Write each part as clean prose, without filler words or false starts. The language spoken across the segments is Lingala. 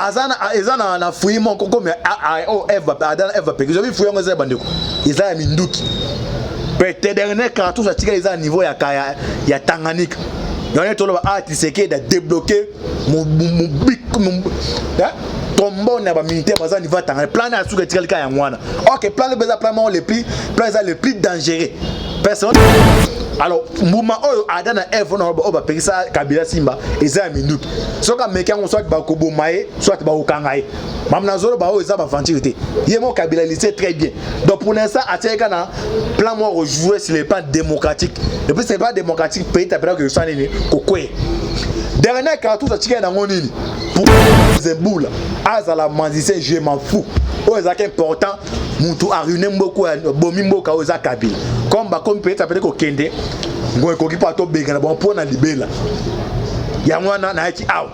azana na fouille mon comme Eva peki je fouille ngo za bandeko eza ya minduki peut-être dernier cartouche a tiré les niveau ya Tanganyika yone tolo ba artiste de débloquer mon tombo na ba militaire baza niveau Tanganyika plan na suka tiré ka ya mwana OK plan le plus dangereux personne. Alors, mouvement Adana F on va payer ça Kabila Simba et ça minute. So ka meka on soit ba kobo maé, soit ba okangaé. Mamna zolo ba o za ba ventilité. Yemo Kabila il sait très bien. Donc pour l'instant Ateka na plan moi rejouer sur les plans démocratiques. Et puis c'est pas démocratique pays t'appelle que ça nini kokwe. Dernier cartouche Ateka na ngonini. Pour Zemboula, azala manzicien je m'en fous. O ezaka important mutu a ruiné beaucoup bomi mboka o za Kabila. Comme peut-être appelé Kokende, on est pas tout béga, bon pour na libéla. Yamwana na eki aw.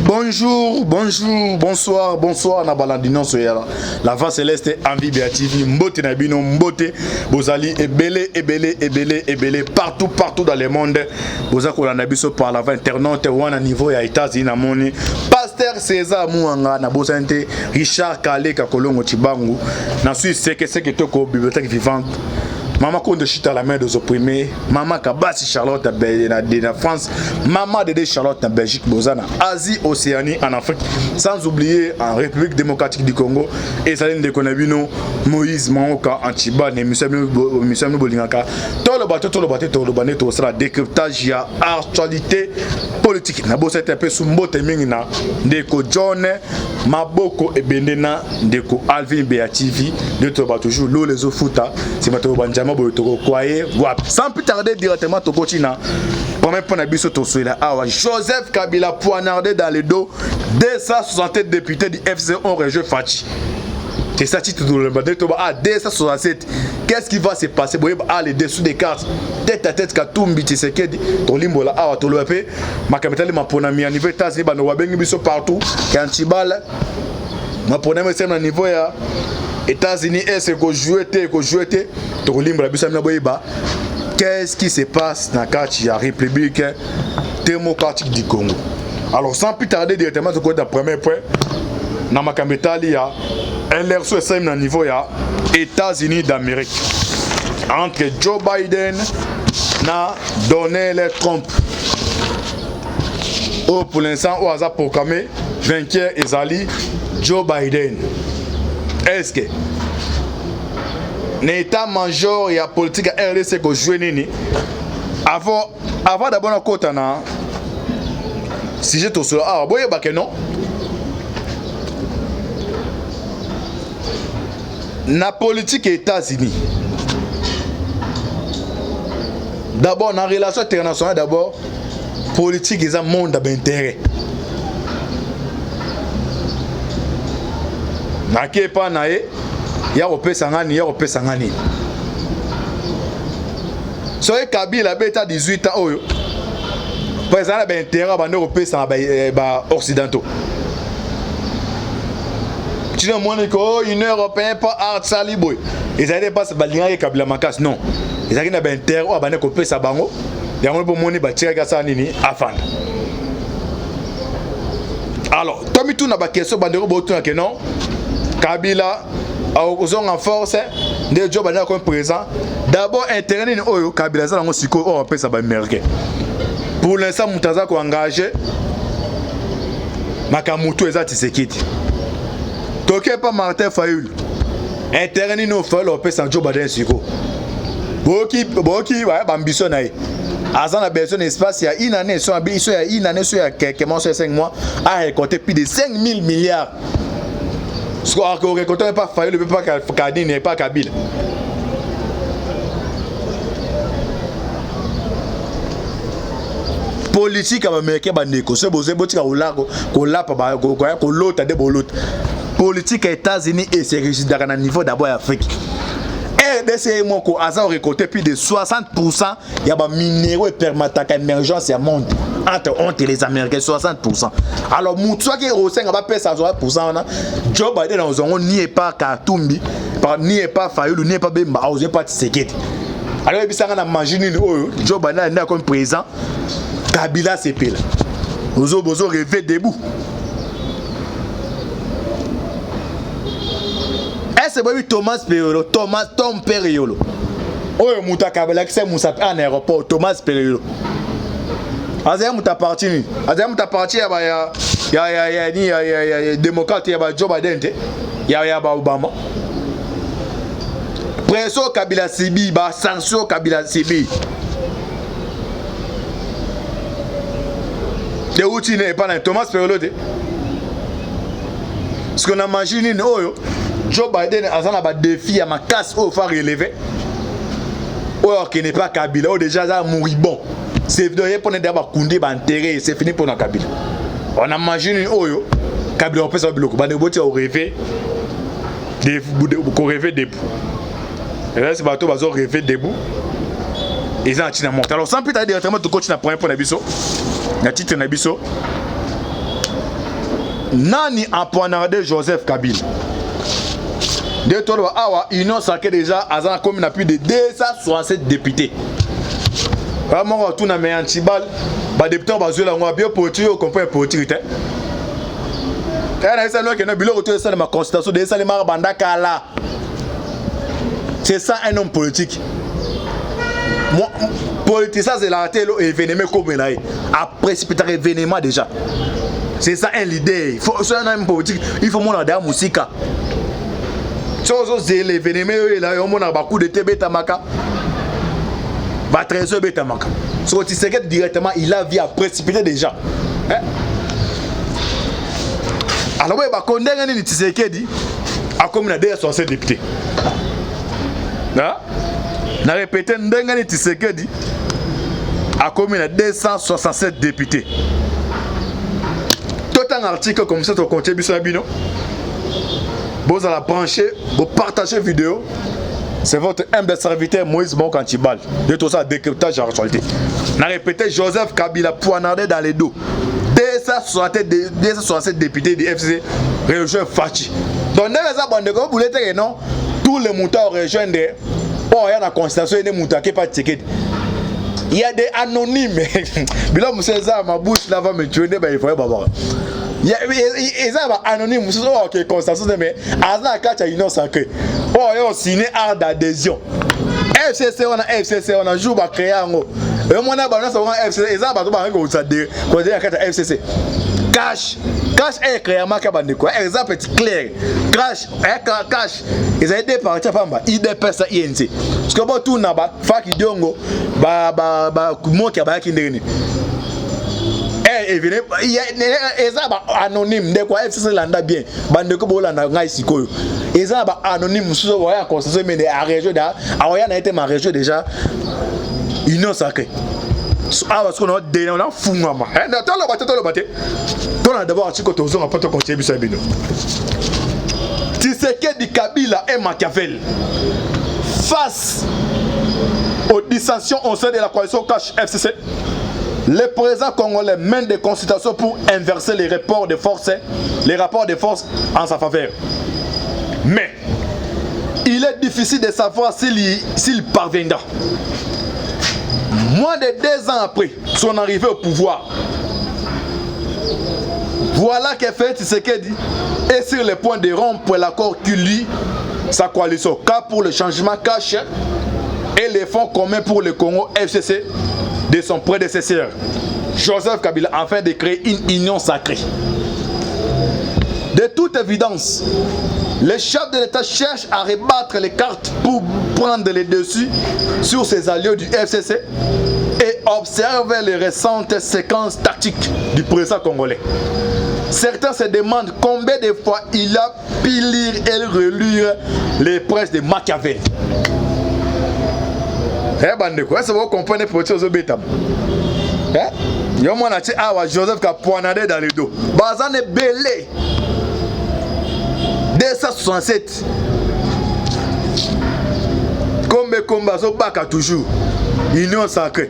Bonjour, bonsoir na balandino soyala. La voix céleste envie béative, mbote na bino mbote, bozali ebele partout dans le monde. Bozako la nabiso par la internaute wana niveau ya États-Unis na moni. Pasteur César Mouanga na bozante Richard Kaleka Kolongo Chibangu. Na suis c'est que toko bibliothèque vivante. Maman Konde Chita la main des opprimés, maman Kabasi Charlotte de France, maman Dédé Charlotte en Belgique, Bozana, Asie, Océanie, en Afrique, sans oublier en République démocratique du Congo, et Saline de Konabino, Moïse Maoka, Antiba, Michel Bolingaka, tout le bateau, tout ça, décryptage, il y a actualité politique. Nabo c'était un peu sous mbote mingina, Deko John, Maboko et Bendena, Deko Alvin Beativi, de Toba toujours, l'eau les eaux fouta, c'est ma Benjamin. Sans plus tarder directement Tokochina. Premier point d'abisso Tosuela. Joseph Kabila poignardé dans le dos 267 députés du FCO région Fachi. C'est ça titre de l'embadé Toba. 267. Qu'est-ce qui va se passer? Les dessous des cartes. Tête à tête Katumbi Tshisekedi. Ton limbola awa tolope. Ma capitale ma ponami à niveau États-Unis ba no wabengi biso partout. Kantibal. Ma ponami c'est au niveau ya États-Unis est-ce que jouer qu'est-ce qui se passe dans la République démocratique du Congo? Alors sans plus tarder directement sur le premier point, dans ma capitale il y a LRSO SM au niveau ya États-Unis d'Amérique entre Joe Biden et Donald Trump. Pour l'instant on a proclamé vainqueur Ezali Joe Biden. Est-ce que l'état-major et la politique à RDC que jouer nini avant d'abord na kota na si j'ai tout cela boye ba que non na politique des États-Unis d'abord na relation internationale d'abord politique est un monde d'intérêt. Nake pa nae ya kopesa ngani so e Kabila beta 18 ans oyo président ba intérêt ba ndeko pesa ba occidentaux tu ne montres que l'Union européenne pas art saliboy ils allaient pas ba linga Kabila makas non ils allaient na ba intérêt ba ndeko pesa bango yango bo moni ba tiraka sa nini afanda. Alors Tommy tout na ba question ba ndeko bo tout que non Kabila aux en force des jobs comme présent d'abord intérêt oyo Kabila ça ngo siko on appelle ça ba américain pour l'instant mutaza ko engagé makamutu eza Tshisekedi toke pas Martin Fayulu intérêt ni no fa lo appelle ça job ba siko boki ba ambition nae azana besoin d'espace il y a une année sur quelques mois sur 5 mois a récolté plus de 5 000 milliards. Ce qu'on a récolté n'est pas Fayulu, le pas Kadine, n'est pas Kabila. Politique américaine bandeko, c'est beau, c'est beau, politique aux États-Unis et c'est réussi dans un niveau d'abord Afrique. RDC Moko a récolté plus de 60%. Il y a des minéraux et permataques émergence et monde. Entre les Américains, 60%. Alors, Moutoua qui est au 5, va payer 60%. Joe Biden, n'y est pas Katumbi, n'y est pas Fayulu, n'y est pas Bemba, n'y est pas Tshisekedi. Alors, il y a un Joe Biden comme président. Kabila c'est pile. Bozo rêver debout. Est-ce que Thomas Periolo, Tom Periolo. Oh, Mouta Kabela qui c'est Moussa en aéroport, Thomas Periolo. Azaya Mouta parti. Azaya Mouta parti, il y a démocrate, il y a Joe Biden, il y a Obama. Pression Kabila Sibi, sanction Kabila Sibi. De outils n'est pas Thomas Periolo. Ce qu'on a imaginé, Joe Biden a un défi à ma casse au phare relevé. Or qui n'est pas Kabila, déjà ça moribond. C'est venu pour d'abord Koundé enterré, c'est fini pour la Kabila. On a imaginé Oyo, Kabila on peut se bloquer, on a au rêver debout. Et là c'est bateau bazo rêver debout. Ils ont tiré la montagne. Alors sans plus tarder directement tu continues à prendre pour Nabiso. La titre Nabiso. Nani empoignardé Joseph Kabila. De toi awa union sacrée déjà azana comme il a plus de 267 députés. Vraiment tout na mais antibal ba député ba zo la ngwa bien politique au comprend politique. Là ça loi que na bilo retour ça ma constitution de ça les mar banda kala. C'est ça un homme politique. Moi politicien c'est la télé événement comme là a précipiter événement déjà. C'est ça un leader. Il faut un homme politique, il faut mon derrière musique. C'est l'événement là, on a beaucoup de TB Tamaka. Va trésor Betamaka. So tu sais que directement il a vu à précipiter déjà. Alors ouais bah condamner ni Tshisekedi a comme na derrière son député. Na répété ndengani Tshisekedi a comme na 267 députés. Tout un article comme ça tu comptes biso bino. Vous allez brancher, vous partagez la vidéo. C'est votre humble serviteur Moïse Moukantibal. De tout ça, décryptage en actualité. On a répété Joseph Kabila poignardé dans les dos. 267 députés du FCC rejoignent Fachi. Donc, dans les abonnés, vous voulez dire non, tous les moutons rejoignent des. Oh, il y a la constatation, il y a des moutons qui ne sont pas checkés. Il y a des anonymes. Bila Moussa, ma bouche là va me tuer, il faut voir. Il y a anonyme, qui constatation, mais Azna Kacha Union Sacrée. Oh, il y a signé art d'adhésion. FCC, on a joué à créer un mot. Et on a balancé un FCC, et ça va tout FCC. Cash est créé à Makabande quoi. Exemple clair. Cash, ils ont été partis à Pamba. Ils dépassent INC. Parce que bon tout n'a pas. Faki Diongo, moi qui a qui n'est. Il y a anonyme de quoi FCC landa bien. Bande ko bolanda ngai sikoyo. Ils ont anonyme sur voya constatation mais à région da. Aoya n'a été ma région déjà. Union sacrée. Ah parce qu'on a des on a fou maman. Attends le baté. On a d'abord article que on a pas te conseiller bisa bino. Tshisekedi Kabila et Machiavel face aux dissensions au sein de la coalition Cash FCC. Les présidents congolais mènent des consultations pour inverser les rapports de force en sa faveur. Mais il est difficile de savoir s'il parviendra. Moins de 2 ans après son arrivée au pouvoir, voilà que fait Tshisekedi est sur le point de rompre l'accord qui lie sa coalition, car pour le changement cash et les fonds communs pour le Congo FCC de son prédécesseur, Joseph Kabila, afin de créer une union sacrée. De toute évidence, les chefs de l'État cherchent à rebattre les cartes pour prendre les dessus sur ses alliés du FCC et observer les récentes séquences tactiques du président congolais. Certains se demandent combien de fois il a pu lire et relire les presses de Machiavel. Eh bande quoi, ça vous comprenez pour ces obétam. Eh? Yo mona ti awa Joseph ka poignardé dans le dos. Bazane belé. 267. Comme combat so baka toujours. Union sacrée.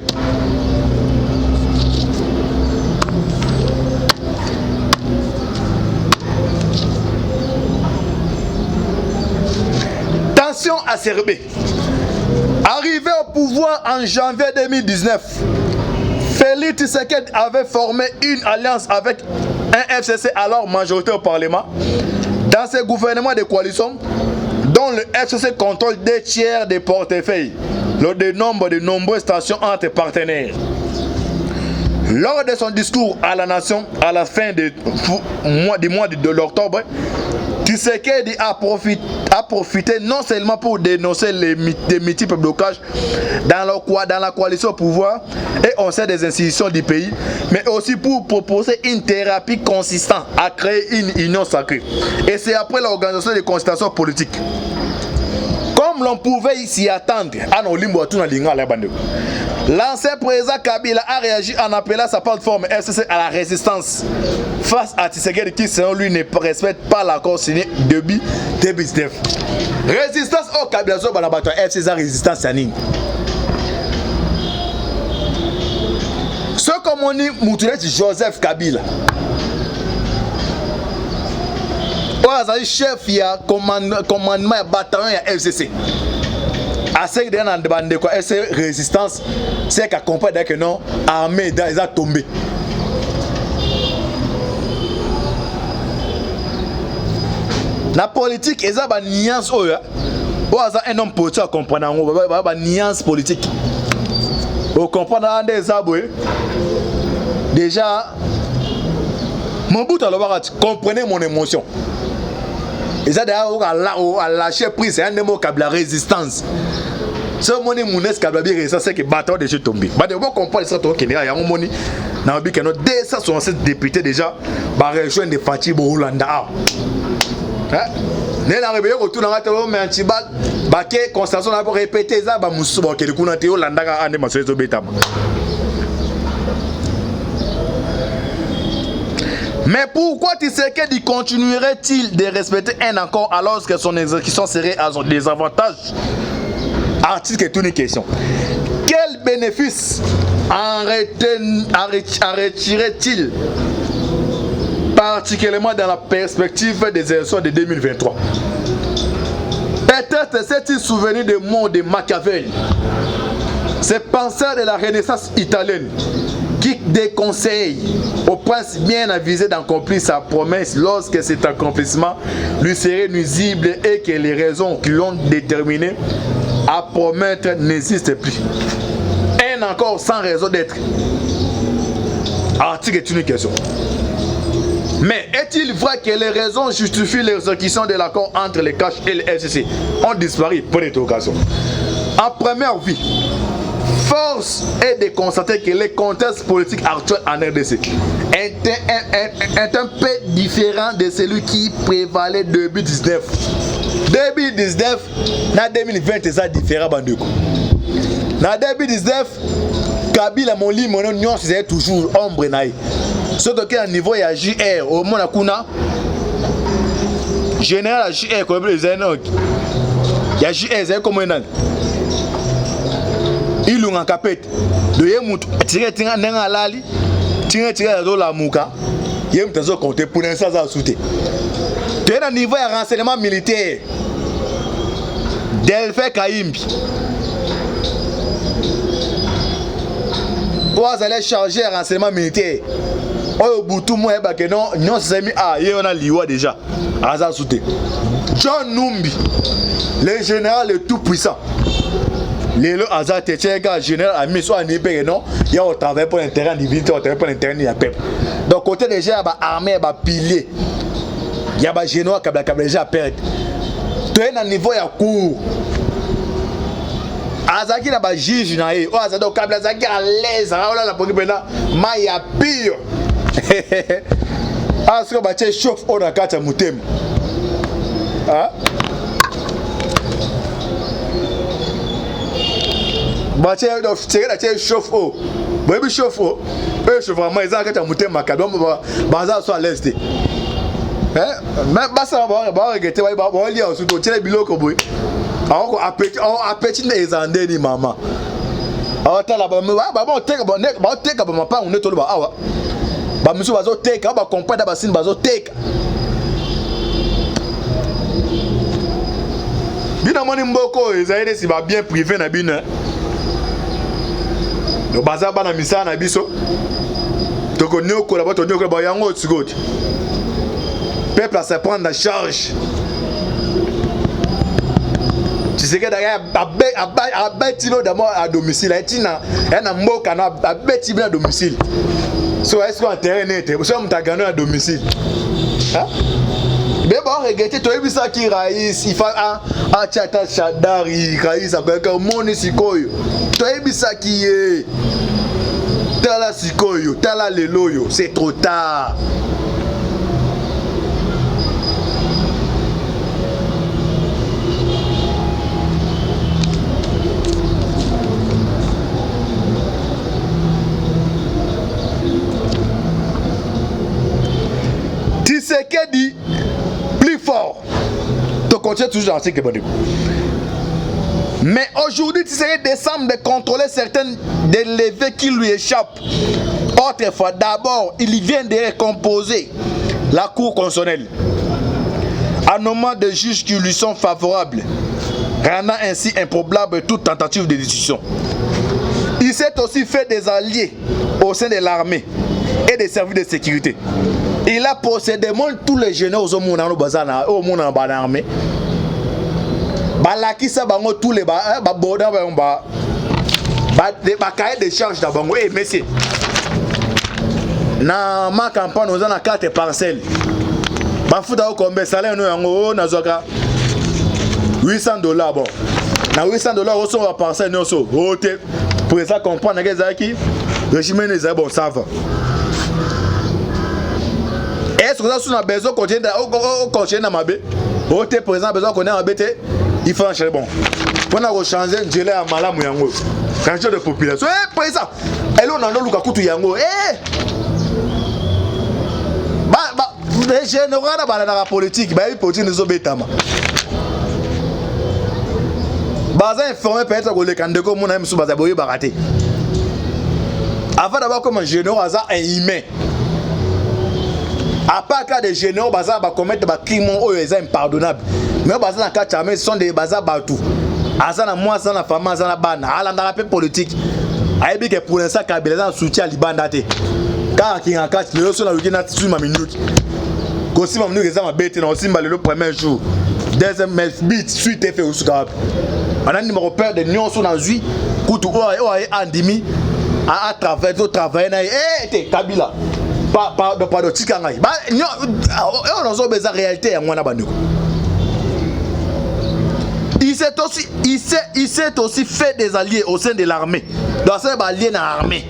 Tension acerbée. Arrivé au pouvoir en janvier 2019, Félix Tshisekedi avait formé une alliance avec un FCC alors majorité au Parlement. Dans ce gouvernement de coalition, dont le FCC contrôle 2/3 des portefeuilles, le nombre de nombreuses stations entre partenaires. Lors de son discours à la nation à la fin du mois de l'octobre, Tshisekedi a profité non seulement pour dénoncer les multiples blocages dans la coalition au pouvoir et au sein des institutions du pays, mais aussi pour proposer une thérapie consistante à créer une union sacrée. Et c'est après l'organisation des consultations politiques. Comme l'on pouvait s'y attendre, l'ancien président Kabila a réagi en appelant sa plateforme FCC à la résistance face à Tshisekedi qui, selon lui, ne respecte pas l'accord signé depuis 2019. Résistance au Kabila, FCC à résistance. Ce comme on dit, Joseph Kabila. Oazali chef ya commandement ya bataillon ya FCC. Assez de nan bande quoi FC résistance c'est qu'à comprendre que non armée ils a tombé. La politique ils a ba nuance oya. Oaza un homme politique à comprendre ba nuance politique. Au comprendre des aboué. Déjà mon bout à l'obarat comprenez mon émotion. Et ça d'ailleurs à lâcher prise c'est un des mots qui la résistance. Ce moni mounes qui la résistance c'est que bâtard déjà tombé. Bah de vous comprendre ça toi qui est là moni na bi que no 267 députés déjà ba rejoindre Fatih Boulanda. Hein? Né la rébellion autour dans la télé mais antibal ba que constatation a répéter ça ba musu ba que le kuna théo landa ka ande maso betama. Mais pourquoi Tshisekedi continuerait-il de respecter un accord alors que son exécution serait à son désavantage? Article est une question. Quel bénéfice en retirerait-il, particulièrement dans la perspective des élections de 2023? Peut-être s'est-il souvenu des mots de Machiavel, ce penseur de la Renaissance italienne, qui déconseille au prince bien avisé d'accomplir sa promesse lorsque cet accomplissement lui serait nuisible et que les raisons qui l'ont déterminé à promettre n'existent plus. Un encore sans raison d'être. Article est une question. Mais est-il vrai que les raisons justifient l'exécution de l'accord entre les CACH et le FCC ont disparu pour l'interrogation? En première vue, force est de constater que le contexte politique actuel en RDC est un peu différent de celui qui prévalait en 2019. 2019, en 2020, c'est différent. En 2019, Kabila, mon lit, mon union, c'est toujours ombre. Surtout qu'à niveau, il y a JR, au moins, général JR, comme les aînés, il y a JR, c'est comme un an. Il a un capet de Yemut, tiré dans l'ali, tiré dans la mouka, Yem Tazo compté pour un sas à souter. Tu es à niveau de renseignement militaire. Delphi Kaimbi. Vous allez charger un renseignement militaire. Oh, Boutou, moi, non, c'est mis à on a liwa déjà. Aza souté. John Numbi, le général le tout puissant. Les Aza Techega, général, a mis sur un épée, non? Il y a au travail pour l'intérêt individuel, au travail pour l'intérêt de la peuple. Donc, côté déjà, il y a armée, il y a pilier. Il y a des généraux qui ont déjà perdu. Tu es à un niveau de cours. Azaki n'a pas juge, oh Azado Kablazaki à l'aise, là la police maintenant, mais il y a pire. Ah ce que bah tu chauffe on a quatre mutem. Ah. Bah tu es chauffe oh. Bah il chauffe oh. Chauffe vraiment ils ont quatre mutem makado bah ça soit à l'aise. Hein? Mais bah ça va regretter bah lire aussi tu es bilo ko boy. Alors appétit des andés ni maman. Alors t'as là bah bon take bah pas on est tout là ah bah monsieur bazo take bah comprendre bah sin bazo take. Bien à mon mboko ils aident si va bien privé na bien. Le bazar bana misa na biso. Toko nyoko la bato nyoko ba yango tsigoti. Peuple à se prendre en charge. Tu sais que d'ailleurs à bêtilo d'abord à domicile. Elle n'a mboka na à bêtilo à domicile. So est-ce qu'on terrain net? So on t'a gagné à domicile. Hein? Mais bon, regardez, tu as vu ça qui raïs, il faut un tchata chadari, raïs avec un moni sikoyo. Tu as vu ça qui est. Tala sikoyo, tala leloyo, c'est trop tard. Tshisekedi plus fort. Tu continues toujours dans l'article. Mais aujourd'hui, Tshisekedi décide de contrôler certaines des levées qui lui échappent. Autrefois, d'abord, il vient de recomposer la Cour constitutionnelle en nommant des juges qui lui sont favorables, rendant ainsi improbable toute tentative de décision. Il s'est aussi fait des alliés au sein de l'armée et des services de sécurité. Il a possédé tous les généraux au monde en armée. Balakisa bango tous les bords cahier de charges d'abord. Eh messieurs, na ma campagne nous avons 4 parcelles. Bafuta au combien salaire nous yango na zoka $800 bon. Na $800 au son la parcelle nous so. Ote pour ça comprendre que zaki régime les bon ça va. Est-ce que ça a besoin de continuer dans ma baie? Au présent, besoin qu'on ait un BT, il faut changer bon. On a changé de gelé à Malam Yango. Changer de population. Eh, présent. Et là, on a un Luka Koutou Yango. Eh! Les généraux dans la politique, ils politique nous obétama. Bazin informé peut-être que les candidats mon ami sous Bazaboyi baraté. Avant d'avoir comme un général, un humain. À part cas des généraux, bazar va commettre des crimes impardonnables. Mais bazar dans cas ce sont des bazar batou. Azana moi, azana femme, azana ban. Ala dans la paix politique. Aïbi que pour l'instant Kabila soutient Libandate. Car qui en cas le sur la week-end sur ma minute. Kosi ma minute ça m'a bête dans aussi le premier jour. Deuxième beat suite fait au Sukab. On a numéro père de Nyon sur la vie. Koutou andimi à travers au travail na eh Kabila. Pas de Tikangaï. On a besoin de réalité à moi. Il s'est aussi fait des alliés au sein de l'armée. Dans ces alliés dans l'armée.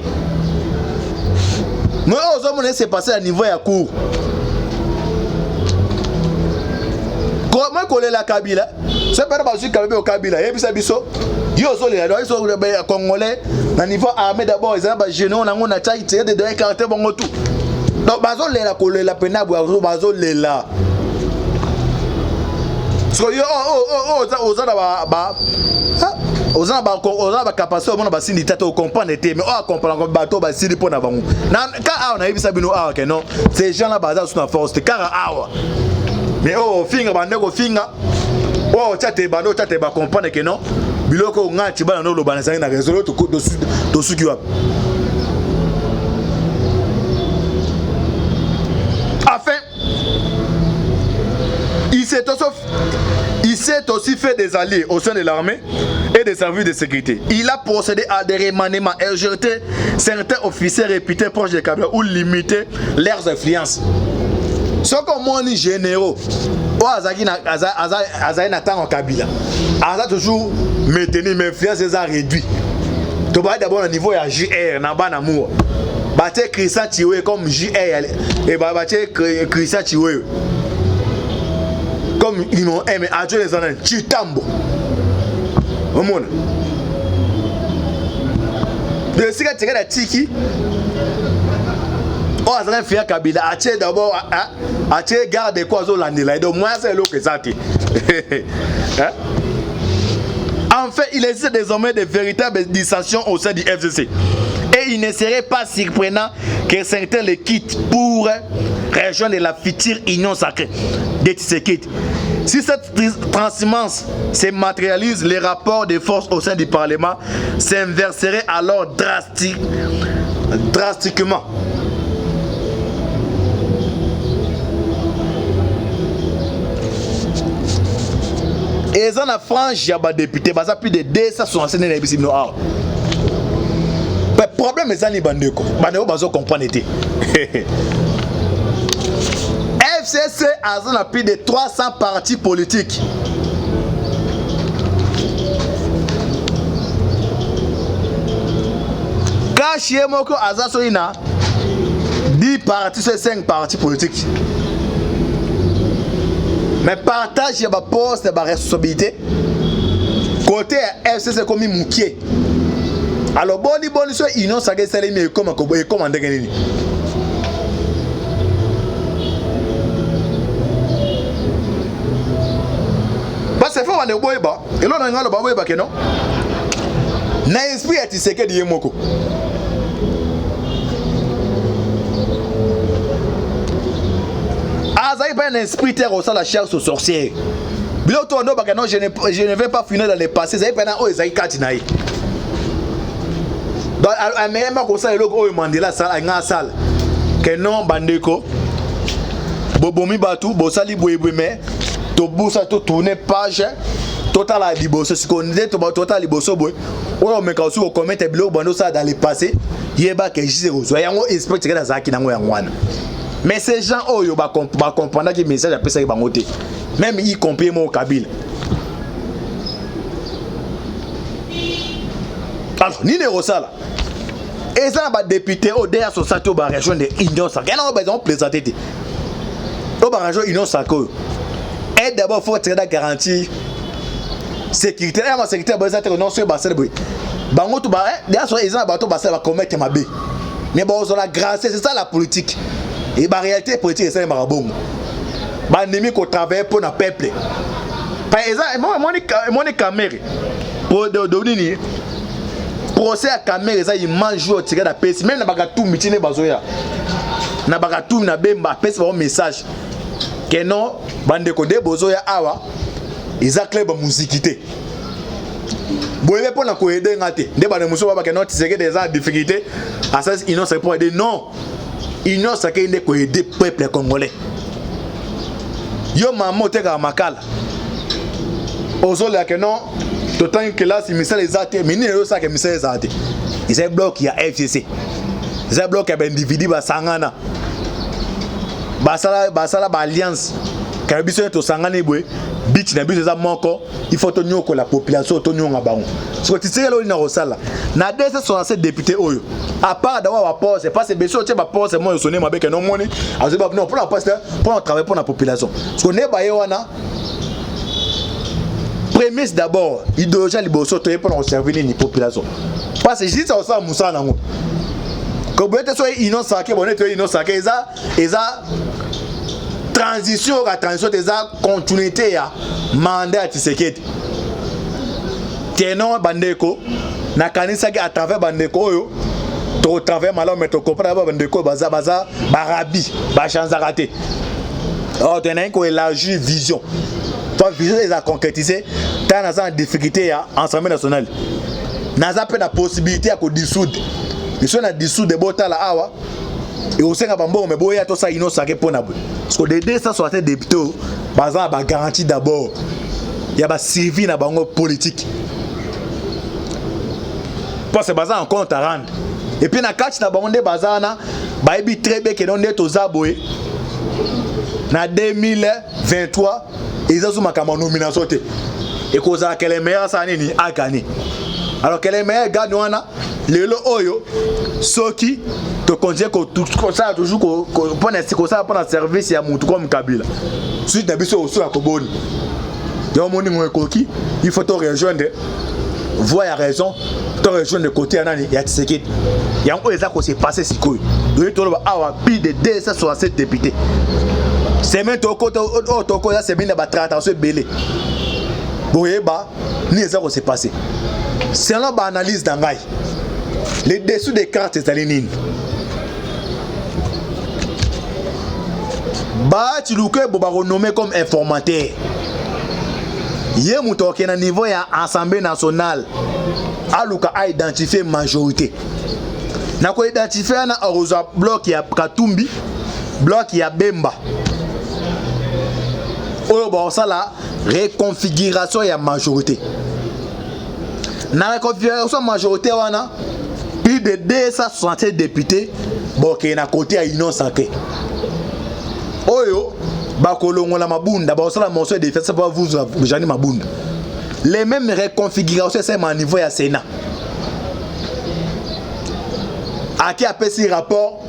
Mais aux hommes, c'est passé à niveau à court. Comment coller la Kabila? C'est pas parce que Kabila au Kabila. Et puis ça biso. Yo les Congolais. Au niveau armé d'abord, ils ont des généraux, on a tiré des deux caractères bon tout. Donc bazo lela coller la pena bazo lela. So yo oza ba capacité on ba syndicat au comprendre mais on comprendre bateau ba sidi pona bango. Na ka on a yebisa bino awa que non, ces gens là baza sous la force car awa. Mais oh finga bande ko finga. Oh tchate bando tchate ba comprendre que non. Biloko ngati bana no lo bana na réseau to suki wa. Enfin, il s'est aussi fait des alliés au sein de l'armée et des services de sécurité. Il a procédé à des remaniements et jeté certains officiers réputés proches des Kabila ou limité leurs influences. Ce qu'on m'a dit généraux, Azaki n'attend en Kabila. Azaki toujours maintenu, mais l'influence les a réduit. Tu vas d'abord au niveau de JR, Naban Amour. Baté Christian Tiwe comme JR et baté Christian Tiwe comme ils m'ont aimé adjoint les années Chitambo au monde de ce que tu as tiki oh azan fier Kabila atie d'abord atie garde quoi zo landela donc moi c'est l'eau que ça t'est enfin il existe désormais de véritables dissensions au sein du FCC. Et il ne serait pas surprenant que certains les quittent pour rejoindre la future union sacrée de Tshisekedi. Si cette transhumance se matérialise, les rapports de force au sein du Parlement s'inverseraient alors drastiquement. Et ça na frange ya ba député baza plus de 260 na bisino ah. Le problème est ali bandeko. Bandeko bazo comprendre été. FCC a plus de 300 partis politiques. Quand chez Moko Azasoina 10 partis sur 5 partis politiques. Mais partage ma poste et ma responsabilité. Côté FCC comme Moukier. Alors boni soit union ça que c'est les comme commandé gagner. Parce que faut on est boyba et là on a le boyba que non. Na esprit à tiseke di Yemoko. Azaï pas un esprit terre au sein la chasse aux sorcières. Biloto no bagano je ne vais pas finir dans le passé. Zaï pas na o Zaï katinaï. Donc à même comme ça le logo o Mandela salle nga salle. Que non bandeko. Bobomi batu bosali boyebeme. To busa to tourner page. Total à liboso si qu'on dit total liboso boy. On me kausu ko comment bilo bando ça dans le passé. Yeba que je sais zo. Yango esprit que dans zaki nango yangwana. Mais ces gens oh yo ba comprendre que message après ça bango te. Même y compris mon Kabila. Alors ni ne rosala. Et ça ba député au derrière société au région de Union Sacrée. Non ba ont plaisanté. Au région Union Sacrée. Et d'abord faut être garantie sécurité ma sécurité ba non sur basel boy. Bango to ba derrière so ils ont bateau basel va commettre ma bé. Mais bon on la grâce c'est ça la politique. Et la réalité politique c'est marabon. Ba ennemi ko travailler pour le peuple. Par exemple moi caméra pour devenir procès à caméra ça il mange au tirer la peste même na bagatu mitine bazoya. Na bagatu na bemba peste un message. Que non bande ko de bozoya awa ils a club musicité. Boyebe pour na ko aider ngate. Nde ba muso ba que non tiseke des en difficulté. À ça ils non c'est pour aider non. Ils n'ont pas qu'à aider le peuple congolais. Yo maman te ka makala. Ozola que non, tout temps que là si misel les athées, mais ni yo ça que misel les athées. Ils ont bloqué ya FCC. Ils ont bloqué ben individu ba sangana. Basala ba alliance. Quand biso to sangana boy, bit na biso za moko, il faut to nyoko la population to nyonga bango. So tu sais là na rosala. Na 267 députés oyo. À part d'avoir un poste, c'est pas c'est besoin de poste, moi je sonne ma bec non money. Alors non pour la poste, pour travailler pour la population. Ce qu'on est baillé wana. Prémisse d'abord, idéologie liboso to pour nous servir ni population. Parce que si ça ça musa nango. Quand vous êtes soit innocent saké, bon êtes innocent saké, ça transition à transition des continuité à mandat à Tshisekedi. Tenon bandeko na kanisa à travers bandeko yo. To travers malheur mais to comprendre bandeko baza barabi ba chance raté. Oh tenez qu'on élargit vision. Toi vision les a concrétisé tant dans une difficulté à ensemble national. Naza pe la possibilité à ko dissoudre. Ils sont à dissoudre de bota la awa. Et au sein de Bambo, mais boya tout ça innocent que pour nabu. Parce que des 260 députés, bazar ba garantie d'abord. Il y a ba suivi na bango politique. Parce que bazar en compte à rendre. Et puis na catch na bango de bazar na ba ebi très bien que non net aux aboyés. Na 2023, ils ont ma nomination te. Et cause à quel meilleur ça ni a gagné. Alors quel est meilleur gagnant le oyo soki te conseille que tout ça toujours pour un service ya mutu comme Kabila. Suite na biso osu akoboni. Yo moni ngokoki, il faut te rejoindre. Voir la raison, te rejoindre de côté anani ya Tshisekedi. Yango eza ko se passer sikoyo. Donc to ba awa plus de 267 députés. C'est même to côté to ça c'est bien ba tratation belé. Boyeba ni eza ko se passer. Selon l'analyse d'Angaï, les dessous des cartes est aligné. Bah, tu l'as renommé comme informateur. Yé moutoké na niveau ya Assemblée nationale. Aluka a identifié majorité. Na ko identifié na oza bloc ya Katumbi, bloc ya Bemba. Oyo ba osala reconfiguration ya majorité. Na reconfiguration majorité wana plus de 267 députés boké na côté à Union Sacrée. Oyo bakolongola mabunda ba osala motion de défense pour vous Jani mabunda. Les mêmes reconfigurations c'est à niveau ya Sénat. A qui appelle ce rapport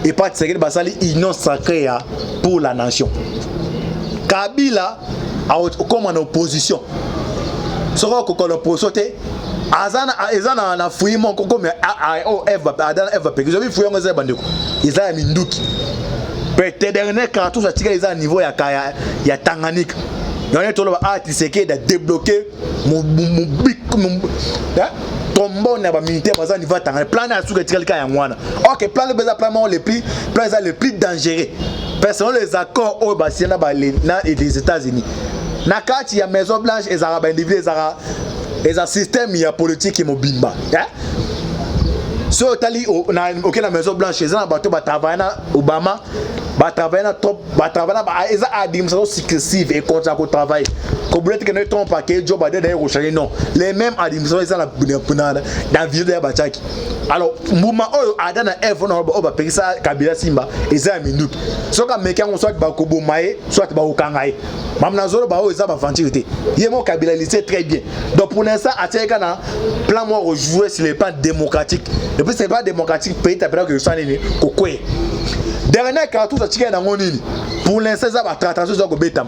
et pas de basali Union Sacrée pour la nation. Kabila comme en opposition. Sera que l'opposition azana na fouillement comme AOF va périr. Vous avez fouillé les bandeko. Ils ont minduki. Peut-être dernier cartouche à tirer les à niveau ya Tanganyika. Il y a tout le monde de débloquer mon bic tombon na ba militaire baza niveau Tanganyika. Plan na sous tirer le cas ya mwana. OK, plan le beza plan les plus dangereux. Personnellement les accords au bassin et les États-Unis. Na kati ya Maison Blanche et Arabes individus et un système politique qui mobimba. Si on tali na Maison Blanche, ils ont bateau Obama, travailler top, travailler ils ont administration successive et contre au travail. Comme vous que ne trompe pas que Joe Biden d'ailleurs au non. Les mêmes administrations ils ont dans vidéo de Bachaki. Alors mouvement adana F on va payer ça Kabila Simba ils ont minute. So ka mekia on soit ba kobo maé, soit ba okangaé. Mamna zolo ba o ils ont aventurité. Yemo Kabila il sait très bien. Donc pour l'instant à Tchèque plan moi rejouer sur les plans démocratiques. Et puis c'est pas démocratique pays t'appelle que ça n'est kokwe. Dernier cartouche à Tchèque dans nini. Pour l'instant ça va traiter ça ko betam.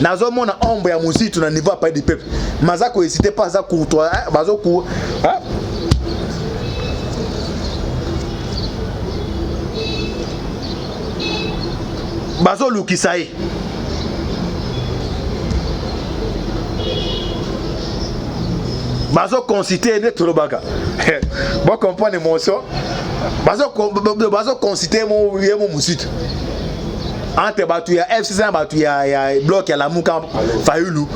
Nazo mona ombre ya musitu na niveau pas du peuple. Mazako hésitez pas à courtois, bazo cour, hein? Bazo Lukisaï. Bazo concité de Tolobaka. Bon comprendre l'émotion. Bazo concité mon musique. Entre Batouya F6 Batouya bloc ya la Mouka Fayoulou.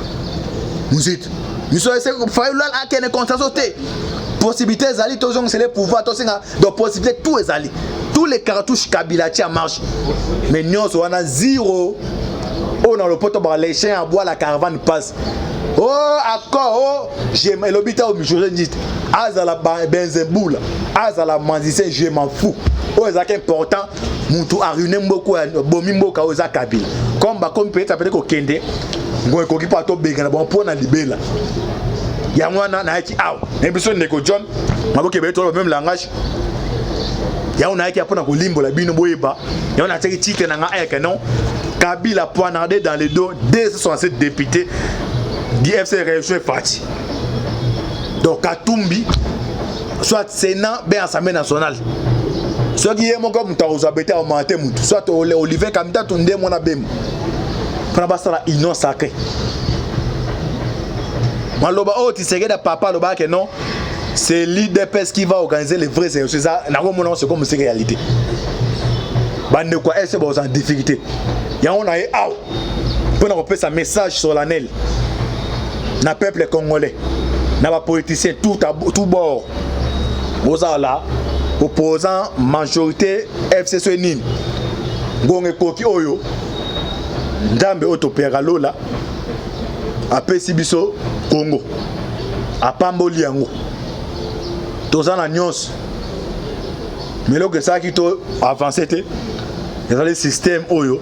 Musique. Nous sommes Fayoulou a qu'une constaté. Possibilité zali tous c'est les pouvoirs tous donc possibilité tous les ali. Tous les cartouches Kabila tia marche. Mais nous on a zéro. On a le poteau les chiens à bois la caravane passe. Oh accord oh j'aime l'hôpital au Michel dit azala benzeboula azala mandicien je m'en fous. Oh c'est important mutu a ruiné beaucoup bomi mboka oza Kabila. Comme peut-être ko kende ngoy ko ki pato bega na bon pour na libela. Ya mwana na yaki aw. N'impression neko John maboke be to même langage. Ya on a yaki apona ko limbo la bino boyeba. Ya on a teki titre na nga eke non. Kabila poignardé dans le dos 267 députés du FC Région Fati. Donc Katumbi soit Sénat bien Assemblée nationale. Soit qui est mon comme t'as abêté au matin soit Olivier Kamita Tunde mon abem. Prends pas ça la Union Sacrée. Maloba oh tu sais que papa loba que non c'est l'IDPS qui va organiser les vrais élections. C'est ça na mon nom c'est comme c'est réalité. Bande quoi est-ce que vous en difficulté. Ya on a eu pour nous repasser un message solennel. Na peuple congolais, na ba politicien tout bord. Boza là opposant majorité FCC nini. Ngonge koki oyo. Ndambe otopera lola. Apesi biso Congo. Apamboli yango. Toza na nyos. Mais là que ça qui to avancé té. Le système oyo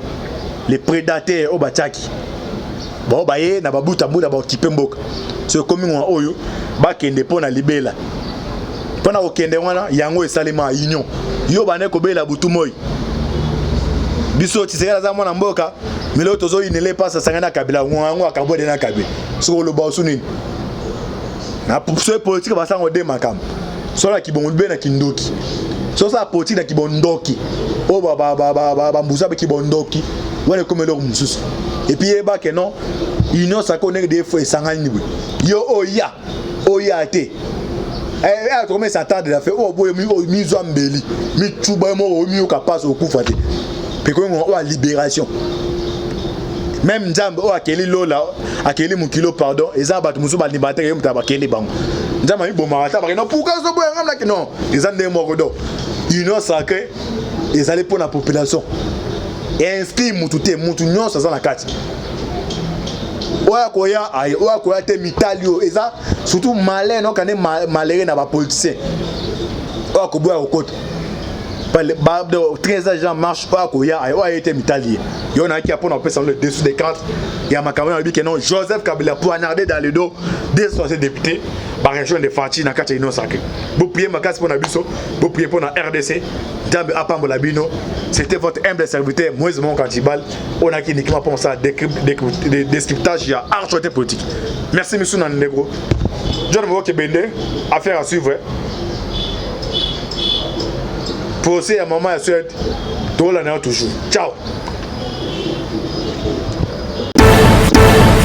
les prédateurs au Bachaki. Bon baye na babuta muda ba okipe mboka. So komi ngwa oyo ba kende pona libela. Pona okende wana yango esalema union. Yo bane ko bela butu moyi. Biso tisekala za mwana mboka, melo tozo inele pasa sangana Kabila ngwango akabode na Kabila. So lo ba osunini. Na pour politique ba sango de makam. So la kibongo be na kindoki. So ça politique na kibondoki. O ba mbuza be kibondoki. Wane comme leur mususu. Et puis eba que non union ça connaît des fois sangani yo oya te eh comment ça tard de la fait oh boy mi zambeli mi tuba mo mi ka passe au coup faté pe ko on libération même Nzambe o akeli lola akeli mukilo pardon eza bato musu bali bateke yo mutaba keli bango Nzambe mi boma ata bakeno pourquoi so boya ngam la non eza ndé moko do union sacrée ezali pour la population inscrit mutu te mutu nyonso aza na kati oya koya te mitali yo eza surtout malin no kane malere na ba politicien oya koboya kokota ba de 13 agents marche pas oya été mitali yo na ki apona pesa le dessous des cartes ya makamana na bi que non Joseph Kabila poignardé dans le dos des anciens députés par région de Fati na kati ino sacré vous priez makasi pour na biso vous priez pour na RDC Nzambe apambola bino c'était votre humble serviteur Moïse Mon Kantibal on a qui uniquement pour ça descriptage ya architecte politique merci monsieur Nandegro John Mwoke Bende affaire à suivre procès à maman et soeur toujours ciao